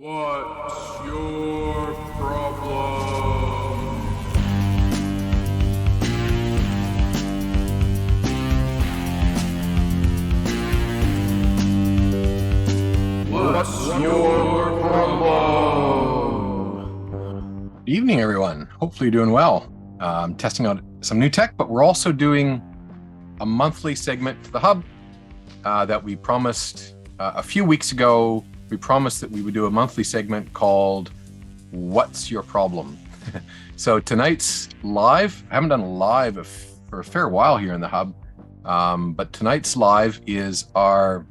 What's your problem? What's your problem? Good evening, everyone. Hopefully you're doing well. Testing out some new tech, but we're also doing a monthly segment to the Hub that we promised a few weeks ago. We promised that we would do a monthly segment called What's Your Problem? So tonight's live. I haven't done a live for a fair while here in the Hub, but tonight's live is our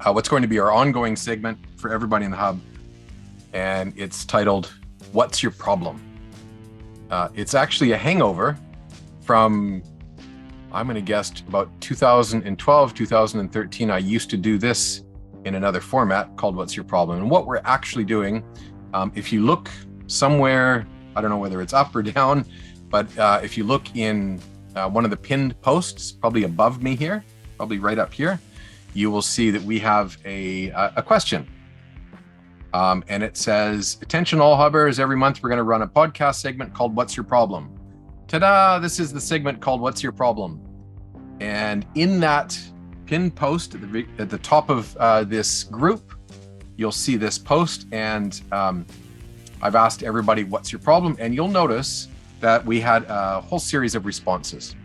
what's going to be our ongoing segment for everybody in the Hub, and it's titled What's Your Problem? It's actually a hangover from, I'm going to guess, about 2012, 2013. I used to do this in another format called What's Your Problem? And what we're actually doing, if you look somewhere, I don't know whether it's up or down, but if you look in one of the pinned posts, probably above me here, probably right up here, you will see that we have a question. And it says, attention all Hubbers, every month we're going to run a podcast segment called What's Your Problem? Ta-da! This is the segment called What's Your Problem? And in that pinned post at the top of this group, you'll see this post, and I've asked everybody, what's your problem? And you'll notice that we had a whole series of responses.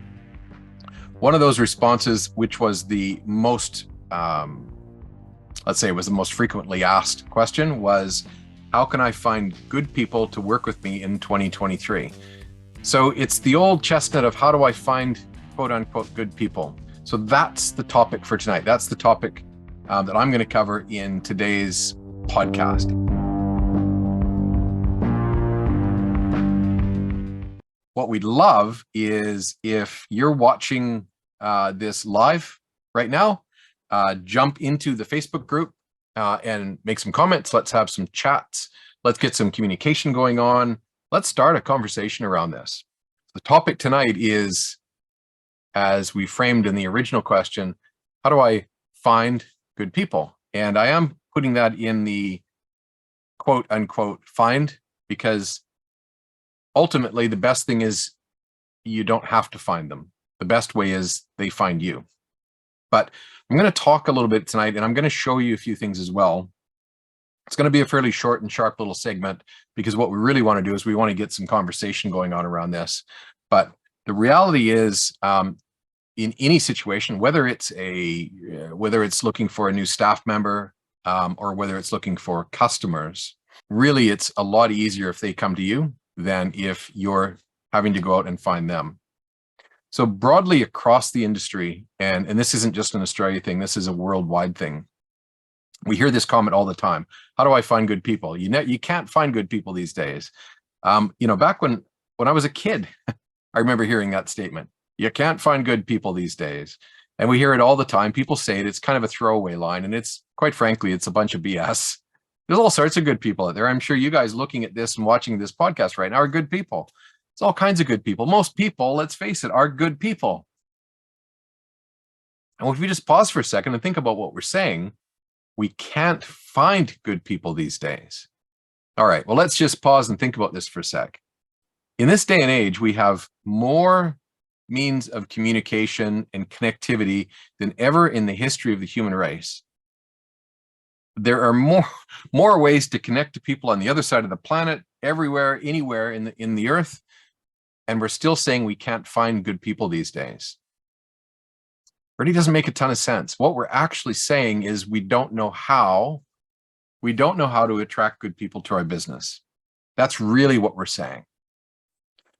One of those responses, which was the most, let's say it was the most frequently asked question, was, how can I find good people to work with me in 2023? So it's the old chestnut of how do I find quote unquote good people? So that's the topic for tonight. That's the topic that I'm going to cover in today's podcast. What we'd love is if you're watching this live right now, jump into the Facebook group and make some comments. Let's have some chats. Let's get some communication going on. Let's start a conversation around this. The topic tonight is, as we framed in the original question, how do I find good people? And I am putting that in the quote unquote find, because ultimately the best thing is you don't have to find them. The best way is they find you. But I'm going to talk a little bit tonight, and I'm going to show you a few things as well. It's going to be a fairly short and sharp little segment, because what we really want to do is we want to get some conversation going on around this. But the reality is, in any situation, whether it's looking for a new staff member or whether it's looking for customers, really it's a lot easier if they come to you than if you're having to go out and find them. So broadly across the industry, and this isn't just an Australia thing, this is a worldwide thing. We hear this comment all the time. How do I find good people? You can't find good people these days. Back when I was a kid, I remember hearing that statement. You can't find good people these days. And we hear it all the time. People say it. It's kind of a throwaway line. And it's, quite frankly, it's a bunch of BS. There's all sorts of good people out there. I'm sure you guys looking at this and watching this podcast right now are good people. It's all kinds of good people. Most people, let's face it, are good people. And if we just pause for a second and think about what we're saying, we can't find good people these days. All right, well, let's just pause and think about this for a sec. In this day and age, we have more means of communication and connectivity than ever in the history of the human race. There are more ways to connect to people on the other side of the planet, everywhere, anywhere in the earth, and we're still saying we can't find good people these days. Really doesn't make a ton of sense. What we're actually saying is we don't know how to attract good people to our business. That's really what we're saying.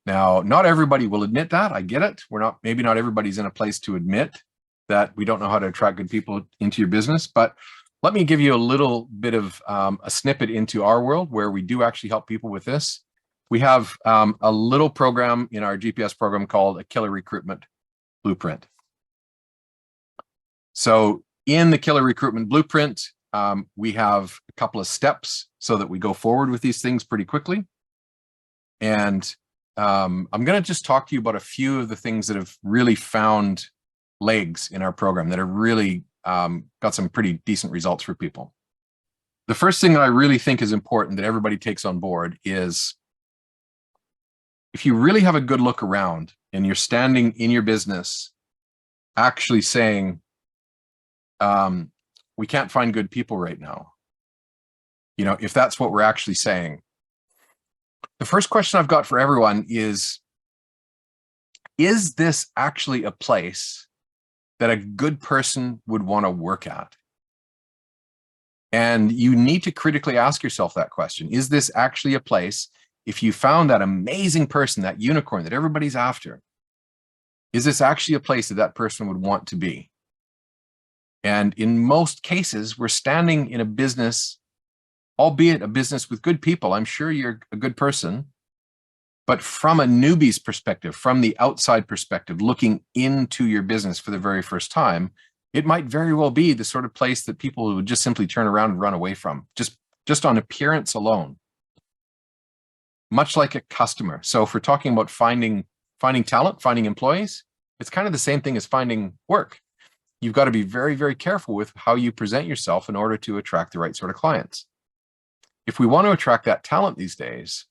Now, not everybody will admit that. I get it. Maybe not everybody's in a place to admit that we don't know how to attract good people into your business, but let me give you a little bit of a snippet into our world where we do actually help people with this. We have a little program in our GPS program called a Killer Recruitment Blueprint. So in the Killer Recruitment Blueprint, we have a couple of steps so that we go forward with these things pretty quickly. And I'm going to just talk to you about a few of the things that have really found legs in our program, that have really got some pretty decent results for people. the first thing that I really think is important that everybody takes on board is if you really have a good look around and you're standing in your business actually saying, we can't find good people right now. If that's what we're actually saying, the first question I've got for everyone is this actually a place that a good person would want to work at? And you need to critically ask yourself that question. Is this actually a place, if you found that amazing person, that unicorn that everybody's after, is this actually a place that that person would want to be? And in most cases, we're standing in a business, albeit a business with good people. I'm sure you're a good person, but from a newbie's perspective, from the outside perspective, looking into your business for the very first time, it might very well be the sort of place that people would just simply turn around and run away from, just on appearance alone. Much like a customer. So if we're talking about finding talent, finding employees, it's kind of the same thing as finding work. You've got to be very, very careful with how you present yourself in order to attract the right sort of clients. If we want to attract that talent these days,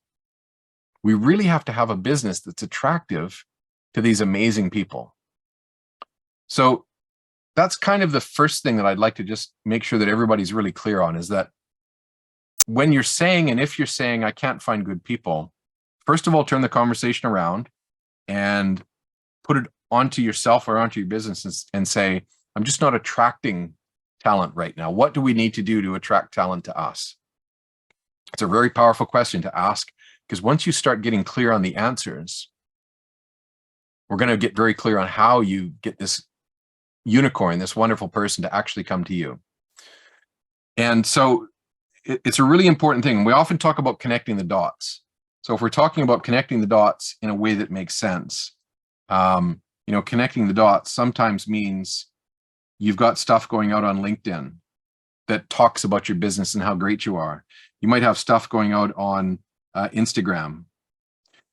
we really have to have a business that's attractive to these amazing people. So that's kind of the first thing that I'd like to just make sure that everybody's really clear on, is that when you're saying, and if you're saying, I can't find good people, first of all, turn the conversation around and put it onto yourself or onto your business and say, I'm just not attracting talent right now. What do we need to do to attract talent to us? It's a very powerful question to ask, because once you start getting clear on the answers, we're going to get very clear on how you get this unicorn, this wonderful person, to actually come to you. And so it's a really important thing. We often talk about connecting the dots. So if we're talking about connecting the dots in a way that makes sense, connecting the dots sometimes means you've got stuff going out on LinkedIn that talks about your business and how great you are. You might have stuff going out on Instagram.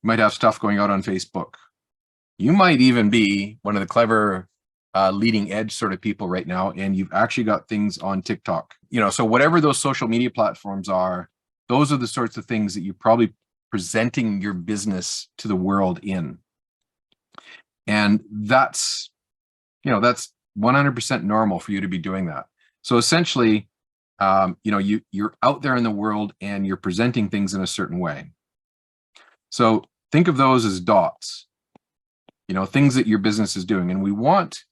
You might have stuff going out on Facebook. You might even be one of the clever leading edge sort of people right now, and you've actually got things on TikTok. So whatever those social media platforms are, those are the sorts of things that you're probably presenting your business to the world in. And that's 100% normal for you to be doing that. So essentially, you're out there in the world and you're presenting things in a certain way. So think of those as dots, things that your business is doing. And we want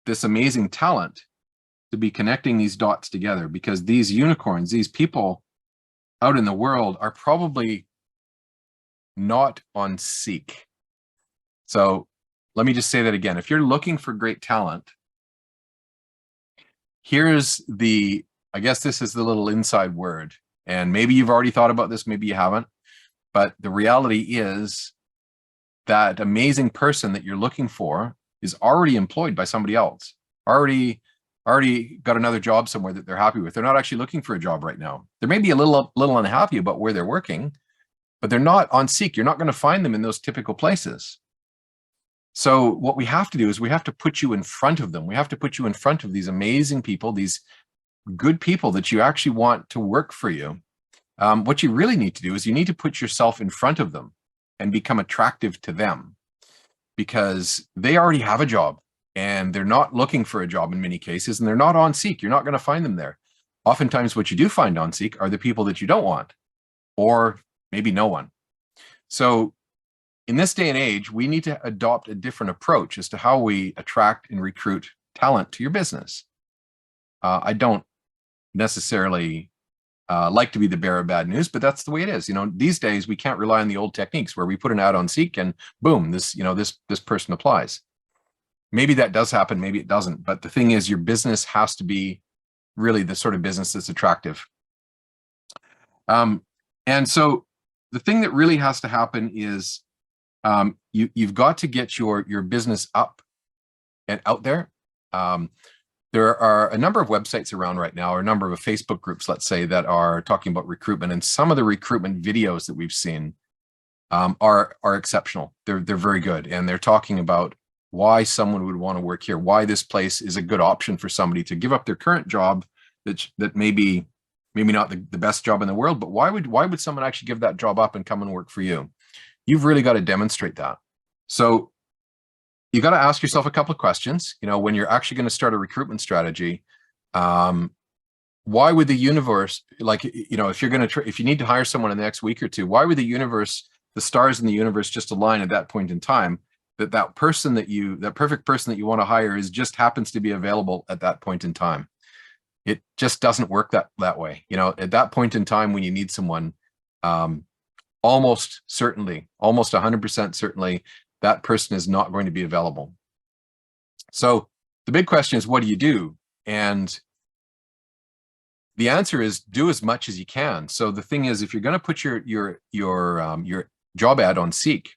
this amazing talent to be connecting these dots together, because these unicorns, these people out in the world, are probably not on Seek. So let me just say that again. If you're looking for great talent, here's I guess this is the little inside word. And maybe you've already thought about this, maybe you haven't. But the reality is that amazing person that you're looking for is already employed by somebody else, already got another job somewhere that they're happy with. They're not actually looking for a job right now. They may be a little unhappy about where they're working, but they're not on Seek. You're not going to find them in those typical places. So what we have to do is we have to put you in front of them. We have to put you in front of these amazing people, these good people that you actually want to work for you. What you really need to do is you need to put yourself in front of them and become attractive to them, because they already have a job and they're not looking for a job in many cases, and they're not on Seek. You're not going to find them there. Oftentimes what you do find on Seek are the people that you don't want, or maybe no one. So in this day and age, we need to adopt a different approach as to how we attract and recruit talent to your business. I don't necessarily like to be the bearer of bad news, but that's the way it is. These days we can't rely on the old techniques where we put an ad on Seek and boom, this person applies. Maybe that does happen, maybe it doesn't. But the thing is, your business has to be really the sort of business that's attractive. And so the thing that really has to happen is you've got to get your business up and out there. There are a number of websites around right now, or a number of Facebook groups, let's say, that are talking about recruitment. And some of the recruitment videos that we've seen are exceptional. They're very good. And they're talking about why someone would want to work here, why this place is a good option for somebody to give up their current job that maybe maybe not the best job in the world, but why would someone actually give that job up and come and work for you? You've really got to demonstrate that. So you got to ask yourself a couple of questions. You know, when you're actually going to start a recruitment strategy, why would the universe, like, you know, if you're going to if you need to hire someone in the next week or two, why would the stars in the universe just align at that point in time, that that perfect person that you want to hire just happens to be available at that point in time? It just doesn't work that way. You know, at that point in time when you need someone, almost certainly, almost 100% certainly, that person is not going to be available. So the big question is, what do you do? And the answer is do as much as you can. So the thing is, if you're going to put your job ad on Seek,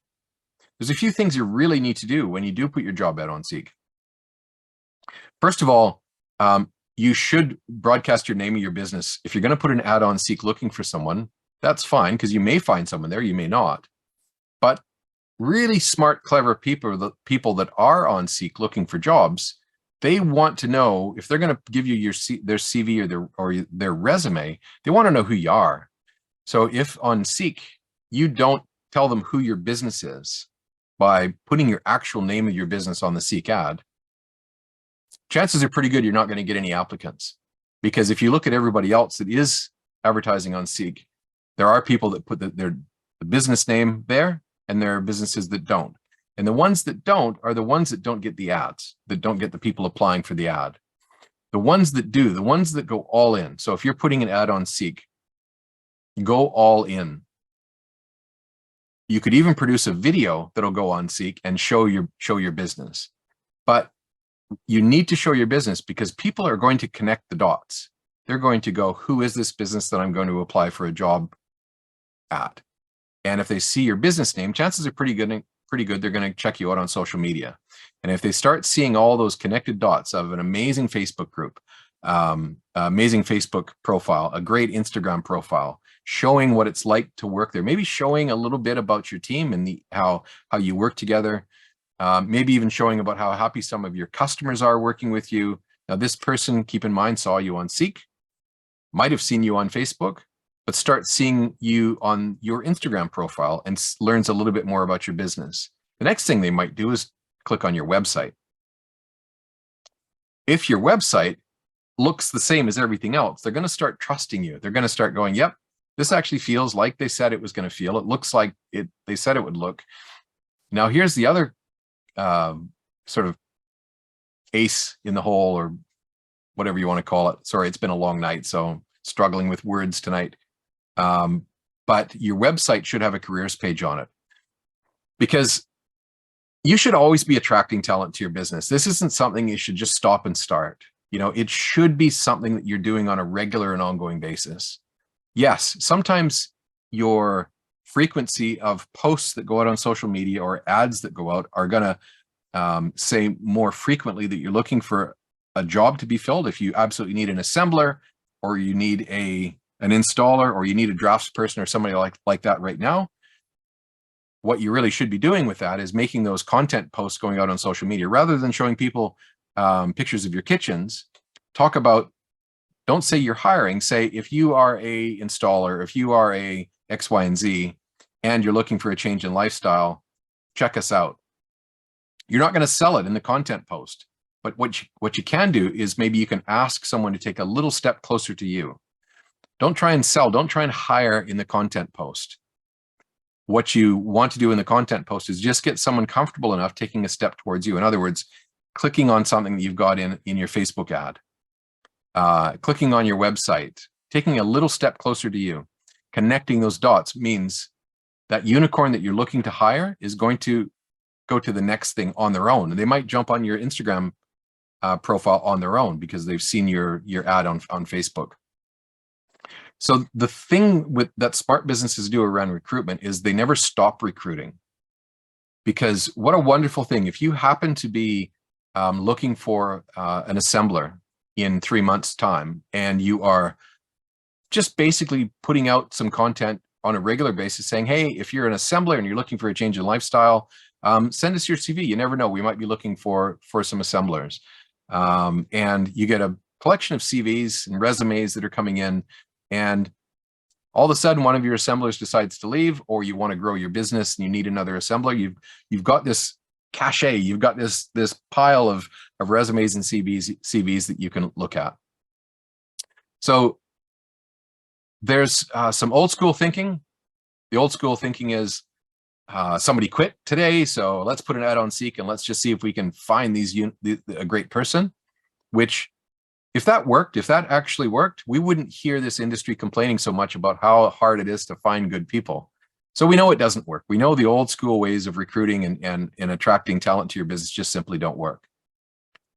there's a few things you really need to do when you do put your job ad on Seek. First of all, you should broadcast your name of your business. If you're going to put an ad on Seek looking for someone, that's fine, because you may find someone there, you may not. But really smart, clever people, the people that are on Seek looking for jobs, they want to know, if they're going to give you their CV or their resume, they want to know who you are. So if on Seek you don't tell them who your business is by putting your actual name of your business on the Seek ad, chances are pretty good you're not going to get any applicants. Because if you look at everybody else that is advertising on Seek, there are people that put the business name there, and there are businesses that don't. And the ones that don't are the ones that don't get the ads, that don't get the people applying for the ad. The ones that do, the ones that go all in. So if you're putting an ad on Seek, go all in. You could even produce a video that'll go on Seek and show your business. But you need to show your business, because people are going to connect the dots. They're going to go, who is this business that I'm going to apply for a job at? And if they see your business name, chances are pretty good they're going to check you out on social media. And if they start seeing all those connected dots of an amazing Facebook group, amazing Facebook profile, a great Instagram profile, showing what it's like to work there, maybe showing a little bit about your team and how you work together, maybe even showing about how happy some of your customers are working with you. Now, this person, keep in mind, saw you on Seek, might have seen you on Facebook, but start seeing you on your Instagram profile and learns a little bit more about your business. The next thing they might do is click on your website. If your website looks the same as everything else, they're going to start trusting you. They're going to start going, yep, this actually feels like they said it was going to feel. It looks like they said it would look. Now, here's the other sort of ace in the hole, or whatever you want to call it. Sorry, it's been a long night, so struggling with words tonight. But your website should have a careers page on it, because you should always be attracting talent to your business. This isn't something you should just stop and start. You know, it should be something that you're doing on a regular and ongoing basis. Yes, sometimes your frequency of posts that go out on social media or ads that go out are going to say more frequently that you're looking for a job to be filled. If you absolutely need an assembler, or you need an installer, or you need a draftsperson or somebody like that right now, what you really should be doing with that is making those content posts going out on social media, rather than showing people pictures of your kitchens. Talk about, don't say you're hiring, say if you are a installer, if you are a X, Y, and Z, and you're looking for a change in lifestyle, check us out. You're not going to sell it in the content post, but what you can do is maybe you can ask someone to take a little step closer to you. Don't try and sell. Don't try and hire in the content post. What you want to do in the content post is just get someone comfortable enough taking a step towards you. In other words, clicking on something that you've got in your Facebook ad, clicking on your website, taking a little step closer to you. Connecting those dots means that unicorn that you're looking to hire is going to go to the next thing on their own. They might jump on your Instagram profile on their own because they've seen your ad on Facebook. So the thing that smart businesses do around recruitment is they never stop recruiting. Because what a wonderful thing, if you happen to be looking for an assembler in 3 months' time, and you are just basically putting out some content on a regular basis saying, hey, if you're an assembler and you're looking for a change in lifestyle, send us your CV. You never know, we might be looking for some assemblers. And you get a collection of CVs and resumes that are coming in. and all of a sudden one of your assemblers decides to leave, or you want to grow your business and you need another assembler. You've got this cachet, you've got this pile of resumes and CVs that you can look at. So there's some old school thinking. The old school thinking is somebody quit today, so let's put an ad on Seek and let's just see if we can find a great person. Which, if that worked, if that actually worked, we wouldn't hear this industry complaining so much about how hard it is to find good people. So we know it doesn't work. We know the old school ways of recruiting and attracting talent to your business just simply don't work.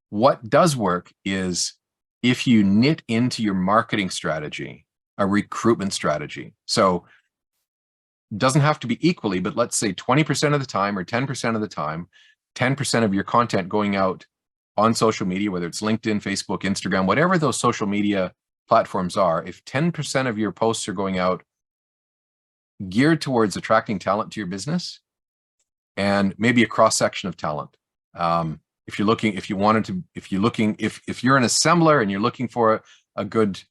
What does work is if you knit into your marketing strategy a recruitment strategy. So it doesn't have to be equally, but let's say 20% of the time or 10% of the time, 10% of your content going out on social media, whether it's LinkedIn, Facebook, Instagram, whatever those social media platforms are, if 10% of your posts are going out geared towards attracting talent to your business, and maybe a cross section of talent. If you're an assembler and you're looking for a good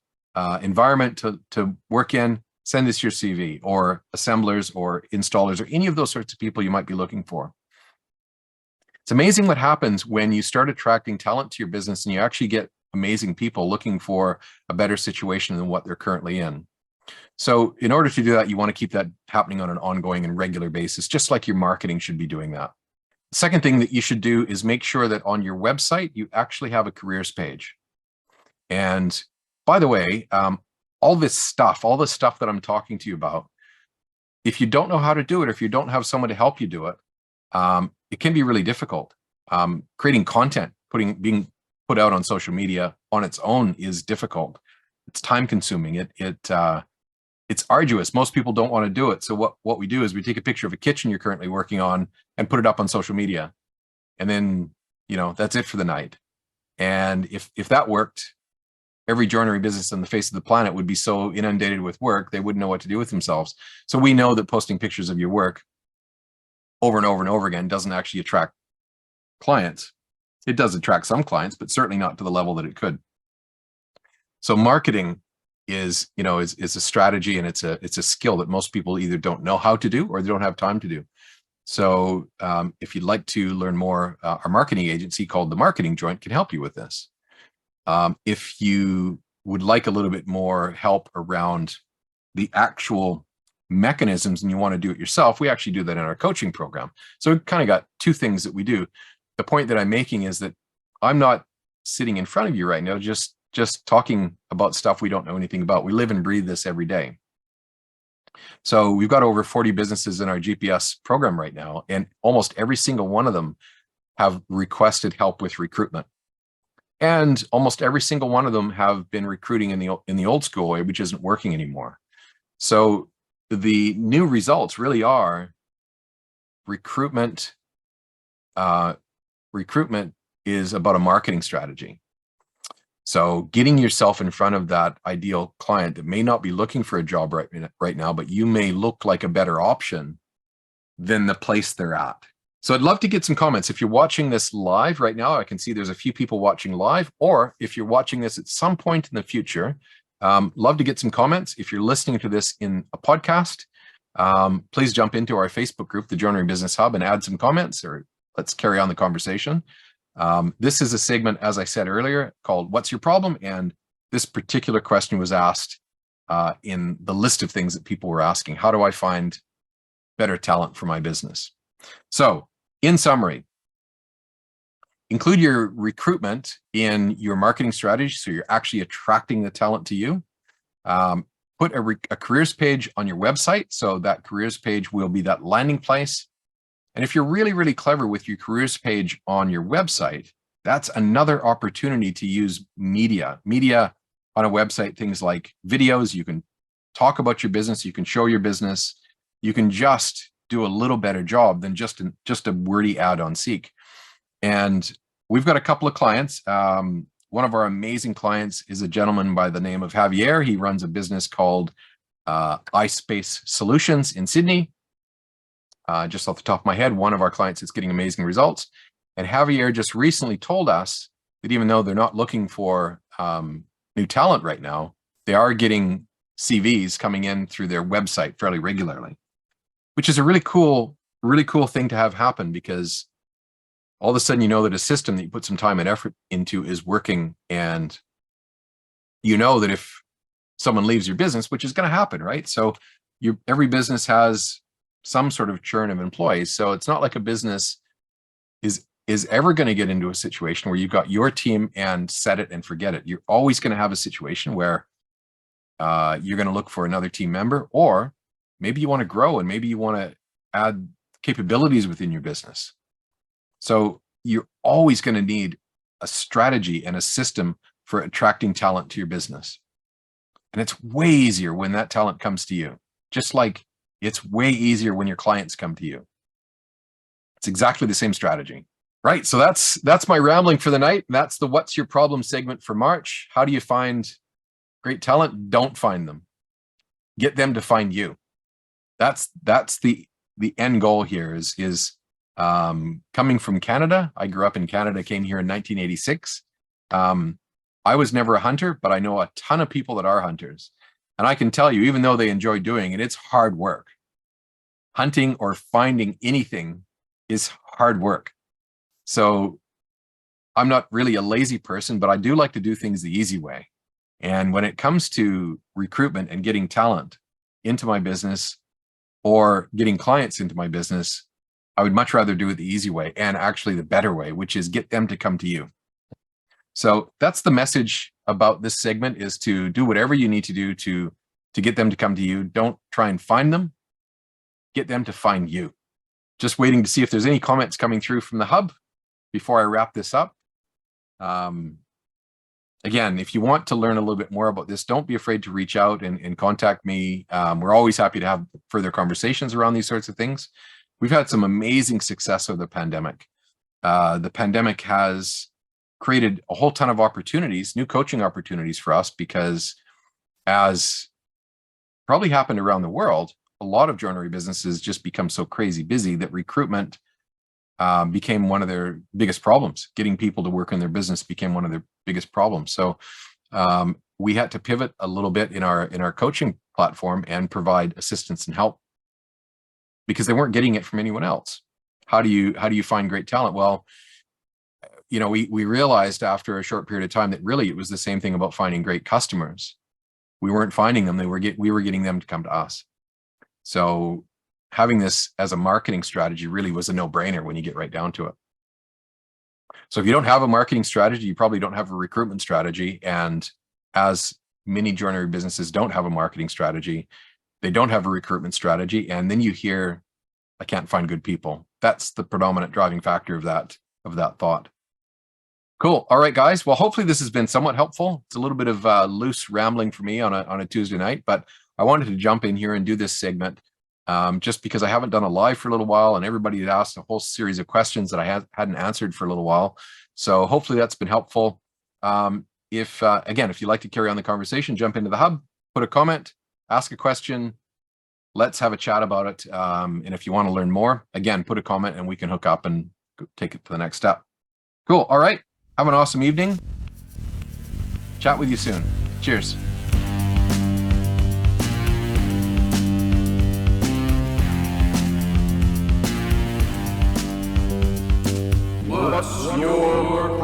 environment to work in, send us your CV, or assemblers or installers or any of those sorts of people you might be looking for. It's amazing what happens when you start attracting talent to your business and you actually get amazing people looking for a better situation than what they're currently in. So in order to do that, you want to keep that happening on an ongoing and regular basis, just like your marketing should be doing that. The second thing that you should do is make sure that on your website, you actually have a careers page. And by the way, all the stuff that I'm talking to you about, if you don't know how to do it, or if you don't have someone to help you do it, it can be really difficult. Creating content, being put out on social media on its own is difficult. It's time consuming. It's arduous. Most people don't want to do it. So what we do is we take a picture of a kitchen you're currently working on and put it up on social media. And then, that's it for the night. And if that worked, every joinery business on the face of the planet would be so inundated with work, they wouldn't know what to do with themselves. So we know that posting pictures of your work over and over and over again doesn't actually attract clients. It does attract some clients, but certainly not to the level that it could. So marketing is a strategy, and it's a skill that most people either don't know how to do or they don't have time to do. So if you'd like to learn more, our marketing agency called The Marketing Joint can help you with this. If you would like a little bit more help around the actual mechanisms and you want to do it yourself, we actually do that in our coaching program. So we've kind of got two things that we do. The point that I'm making is that I'm not sitting in front of you right now just talking about stuff we don't know anything about. We live and breathe this every day. So we've got over 40 businesses in our GPS program right now, and almost every single one of them have requested help with recruitment. And almost every single one of them have been recruiting in the old school way, which isn't working anymore. So the new results really are recruitment. Recruitment is about a marketing strategy. So getting yourself in front of that ideal client that may not be looking for a job right now, but you may look like a better option than the place they're at. So I'd love to get some comments. If you're watching this live right now, I can see there's a few people watching live, or if you're watching this at some point in the future, love to get some comments. If you're listening to this in a podcast, please jump into our Facebook group, the Joinery Business Hub, and add some comments, or let's carry on the conversation. This is a segment, as I said earlier, called What's Your Problem? And this particular question was asked in the list of things that people were asking. How do I find better talent for my business? So in summary, include your recruitment in your marketing strategy so you're actually attracting the talent to you. Put a careers page on your website, so that careers page will be that landing place. And if you're really, really clever with your careers page on your website, that's another opportunity to use media. Media on a website, things like videos, you can talk about your business, you can show your business, you can just do a little better job than just a wordy ad on Seek. And we've got a couple of clients. One of our amazing clients is a gentleman by the name of Javier. He runs a business called iSpace Solutions in Sydney. Just off the top of my head, one of our clients is getting amazing results. And Javier just recently told us that even though they're not looking for new talent right now, they are getting CVs coming in through their website fairly regularly, which is a really cool thing to have happen, because all of a sudden you know that a system that you put some time and effort into is working, and you know that if someone leaves your business, which is going to happen, right? So every business has some sort of churn of employees. So it's not like a business is ever going to get into a situation where you've got your team and set it and forget it. You're always going to have a situation where you're going to look for another team member, or maybe you want to grow and maybe you want to add capabilities within your business. So you're always going to need a strategy and a system for attracting talent to your business. And it's way easier when that talent comes to you, just like it's way easier when your clients come to you. It's exactly the same strategy, right? So that's my rambling for the night. That's the What's Your Problem segment for March. How do you find great talent? Don't find them. Get them to find you. That's the end goal here is coming from Canada. I grew up in Canada, came here in 1986. I was never a hunter, but I know a ton of people that are hunters. And I can tell you, even though they enjoy doing it, it's hard work. Hunting or finding anything is hard work. So I'm not really a lazy person, but I do like to do things the easy way. And when it comes to recruitment and getting talent into my business or getting clients into my business, I would much rather do it the easy way, and actually the better way, which is get them to come to you. So that's the message about this segment, is to do whatever you need to do to get them to come to you. Don't try and find them. Get them to find you. Just waiting to see if there's any comments coming through from the hub before I wrap this up. Again, if you want to learn a little bit more about this, don't be afraid to reach out and contact me. We're always happy to have further conversations around these sorts of things. We've had some amazing success with the pandemic. The pandemic has created a whole ton of opportunities, new coaching opportunities for us, because as probably happened around the world, a lot of joinery businesses just become so crazy busy that recruitment became one of their biggest problems. Getting people to work in their business became one of their biggest problems. So we had to pivot a little bit in our coaching platform and provide assistance and help, because they weren't getting it from anyone else. How do you find great talent? Well, you know, we realized after a short period of time that really it was the same thing about finding great customers. We weren't finding them; we were getting them to come to us. So having this as a marketing strategy really was a no-brainer when you get right down to it. So if you don't have a marketing strategy, you probably don't have a recruitment strategy. And as many joinery businesses don't have a marketing strategy, they don't have a recruitment strategy. And then you hear, I can't find good people. That's the predominant driving factor of that thought. Cool. All right, guys. Well, hopefully this has been somewhat helpful. It's a little bit of loose rambling for me on a Tuesday night, but I wanted to jump in here and do this segment just because I haven't done a live for a little while, and everybody had asked a whole series of questions that I hadn't answered for a little while. So hopefully that's been helpful. If you'd like to carry on the conversation, jump into the hub, put a comment, ask a question. Let's have a chat about it. And if you want to learn more, again, put a comment and we can hook up and take it to the next step. Cool. All right. Have an awesome evening. Chat with you soon. Cheers. What's your